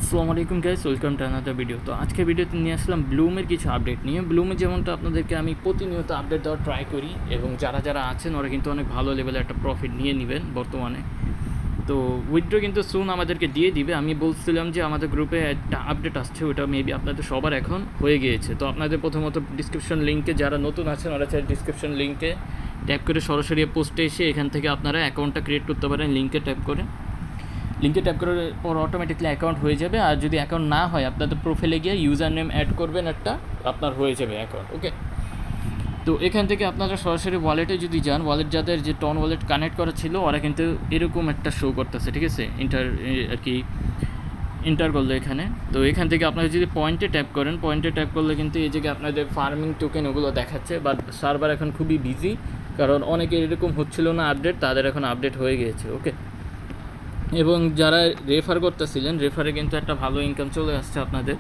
আসসালামু আলাইকুম guys, welcome to another video. তো আজকে ভিডিওতে নিয়ে আসলাম ব্লুমের কিছু আপডেট নিয়ে। ব্লুমে যেমনটা আপনাদেরকে আমি প্রতিনিয়ত আপডেট দেওয়ার ট্রাই করি, এবং যারা যারা আছেন ওরা কিন্তু অনেক ভালো লেভেলে একটা প্রফিট নিয়ে নেবেন বর্তমানে। তো উইথড্র কিন্তু সুন আমাদেরকে দিয়ে দিবে। আমি বলছিলাম যে আমাদের গ্রুপে একটা আপডেট আসছে, ওটা মেবি আপনাদের সবার এখন হয়ে গিয়েছে। তো আপনাদের প্রথমত ডিসক্রিপশন লিঙ্কে যারা নতুন আছেন ওরা চাই ডিসক্রিপশন লিঙ্কে ট্যাপ করে সরাসরি পোস্টে এসে এখান থেকে আপনারা অ্যাকাউন্টটা ক্রিয়েট করতে পারেন। লিঙ্কে ট্যাপ করার পর অটোমেটিকলি অ্যাকাউন্ট হয়ে যাবে। আর যদি অ্যাকাউন্ট না হয় আপনাদের প্রোফাইলে গিয়ে ইউজার নেম অ্যাড করবেন, একটা আপনার হয়ে যাবে অ্যাকাউন্ট। ওকে, তো এখান থেকে আপনারা সরাসরি ওয়ালেটে যদি যান, ওয়ালেট যাদের যে টন ওয়ালেট কানেক্ট করা ছিল ওরা কিন্তু এরকম একটা শো করতেছে, ঠিক আছে, এন্টার করলে এখানে। তো এখান থেকে আপনারা যদি পয়েন্টে ট্যাপ করলে কিন্তু এই জায়গায় আপনাদের ফার্মিং টোকেন ওগুলো দেখাচ্ছে। বাট সার্ভার এখন খুবই বিজি, কারণ অনেকে এরকম হচ্ছিল না আপডেট, তাদের এখন আপডেট হয়ে গিয়েছে। ওকে, এবং যারা রেফার করতেছিলেন, রেফারে কিন্তু একটা ভালো ইনকাম চলে আসছে আপনাদের।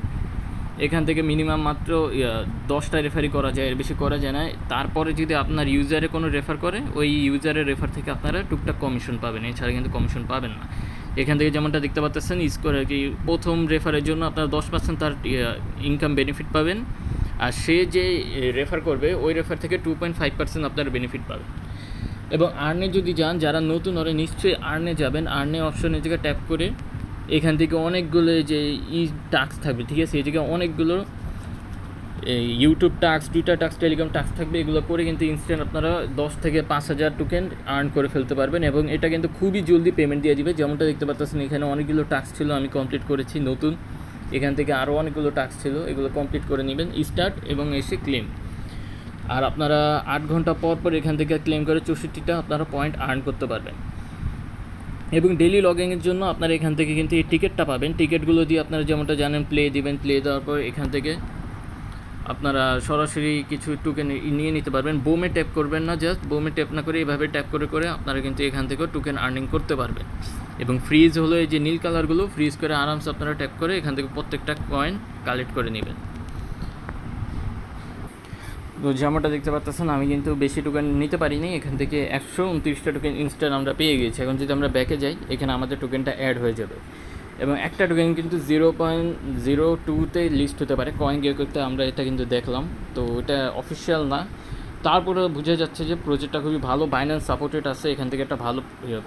এখান থেকে মিনিমাম মাত্র 10টা রেফারি করা যায়, এর বেশি করা যায় না। তারপরে যদি আপনার ইউজারে কোনো রেফার করে, ওই ইউজারের রেফার থেকে আপনারা টুকটাক কমিশন পাবেন, এছাড়া কিন্তু কমিশন পাবেন না। এখান থেকে যেমনটা দেখতে পাচ্ছেন, স্কোর আর কি, প্রথম রেফারের জন্য আপনারা 10% তার ইনকাম বেনিফিট পাবেন। আর সে যে রেফার করবে ওই রেফার থেকে 2.5% আপনারা বেনিফিট পাবেন। এবং আর্নে যদি যান, যারা নতুন ওরা নিশ্চয়ই আর্নে যাবেন। আর্নে অপশনের জায়গায় ট্যাপ করে এখান থেকে অনেকগুলো যে টাস্ক থাকবে, ঠিক আছে, এই জায়গায় অনেকগুলো YouTube task, Twitter task, Telegram task থাকবে। এগুলো করে কিন্তু ইনস্ট্যান্ট আপনারা 10 থেকে 5,000 টোকেন আর্ন করে ফেলতে পারবেন, এবং এটা কিন্তু খুবই জলদি পেমেন্ট দিয়ে দিবে। যেমনটা দেখতে পাচ্ছেন এখানে অনেকগুলো টাস্ক ছিল, আমি কমপ্লিট করেছি নতুন। এখান থেকে আরও অনেকগুলো টাস্ক ছিল, এগুলো কমপ্লিট করে নেবেন, স্টার্ট এবং এসে ক্লেম। আর আপনারা 8 ঘন্টা পর পর এখান থেকে ক্লেম করে 64টা আপনারা পয়েন্ট আর্ন করতে পারবেন। এবং ডেইলি লগইনের জন্য আপনারা এখান থেকে কিন্তু এই টিকিটটা পাবেন। টিকিটগুলো দিয়ে আপনারা যেমনটা জানেন প্লে দিবেন, প্লে দেওয়ার পর এখান থেকে আপনারা সরাসরি কিছু টোকেন নিয়ে নিতে পারবেন। বোমে ট্যাপ করবেন না, জাস্ট বোমে ট্যাপ না করে এইভাবে ট্যাপ করে করে আপনারা কিন্তু এখান থেকেও টোকেন আর্নিং করতে পারবেন। এবং ফ্রিজ হলো এই যে নীল কালারগুলো, ফ্রিজ করে আরামসে আপনারা ট্যাপ করে এখান থেকে প্রত্যেকটা কয়েন কালেক্ট করে নেবেন। তো যেমনটা দেখতে পাচ্ছেন আমি কিন্তু বেশি টোকেন নিতে পারিনি, এখান থেকে 129টা টোকেন ইনস্ট্যান্ট আমরা পেয়ে গেছি। এখন যদি আমরা ব্যাকে যাই, এখানে আমাদের টোকেনটা অ্যাড হয়ে যাবে, এবং একটা টোকেন কিন্তু 0.02তে লিস্ট হতে পারে কয়েন গিয়ে করতে, আমরা এটা কিন্তু দেখলাম। তো এটা অফিসিয়াল না, তারপরে বোঝা যাচ্ছে যে প্রজেক্টটা খুবই ভালো, বাইন্যান্স সাপোর্টেড আছে, এখান থেকে একটা ভালো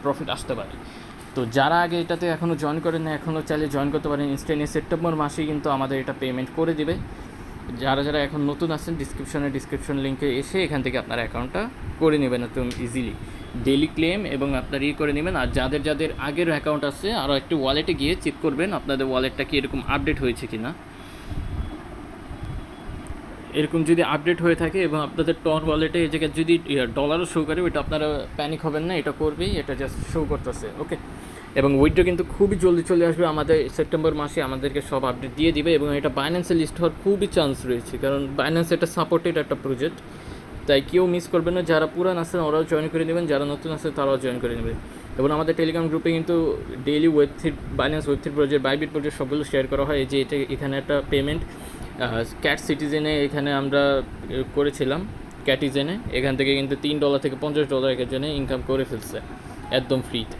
প্রফিট আসতে পারে। তো যারা আগে এটাতে এখনও জয়েন করেন না, এখনও চাইলে জয়েন করতে পারেন। ইনস্ট্যান্ট সেপ্টেম্বর মাসেই কিন্তু আমাদের এটা পেমেন্ট করে দিবে। যারা যারা এখন নতুন আছেন, ডিসক্রিপশন লিঙ্কে এসে এখান থেকে আপনার অ্যাকাউন্টটা করে নেবেন একদম ইজিলি, ডেইলি ক্লেম এবং আপনার করে নেবেন। আর যাদের যাদের আগের অ্যাকাউন্ট আছে, আরও একটু ওয়ালেটে গিয়ে চেক করবেন আপনাদের ওয়ালেটটা কি এরকম আপডেট হয়েছে কি না। এরকম যদি আপডেট হয়ে থাকে এবং আপনাদের টন ওয়ালেটে এই জায়গায় যদি ডলারও শো করে, ওইটা আপনারা প্যানিক হবেন না, এটা করবেই, এটা জাস্ট শো করতেছে। ওকে, এবং উইথড্র কিন্তু খুবই জলদি চলে আসবে আমাদের সেপ্টেম্বর মাসে, আমাদেরকে সব আপডেট দিয়ে দিবে। এবং এটা বাইন্যান্সে লিস্ট হওয়ার খুবই চান্স রয়েছে, কারণ বাইন্যান্স এটা সাপোর্টেড একটা প্রজেক্ট, তাই কেউ মিস করবেন না। যারা পুরান আছেন ওরাও জয়েন করে নেবেন, যারা নতুন আছে তারাও জয়েন করে নেবেন। এবং আমাদের টেলিগ্রাম গ্রুপে কিন্তু ডেইলি বাইন্যান্স ওয়েব3 প্রজেক্ট, বাইবিট প্রজেক্ট সবগুলো শেয়ার করা হয়। এই যে এটা এখানে একটা পেমেন্ট ক্যাট সিটিজেনে এখানে আমরা করেছিলাম, ক্যাটিজেনে এখান থেকে কিন্তু $3 থেকে $50 একের জন্য ইনকাম করে ফেলছে একদম ফ্রিতে।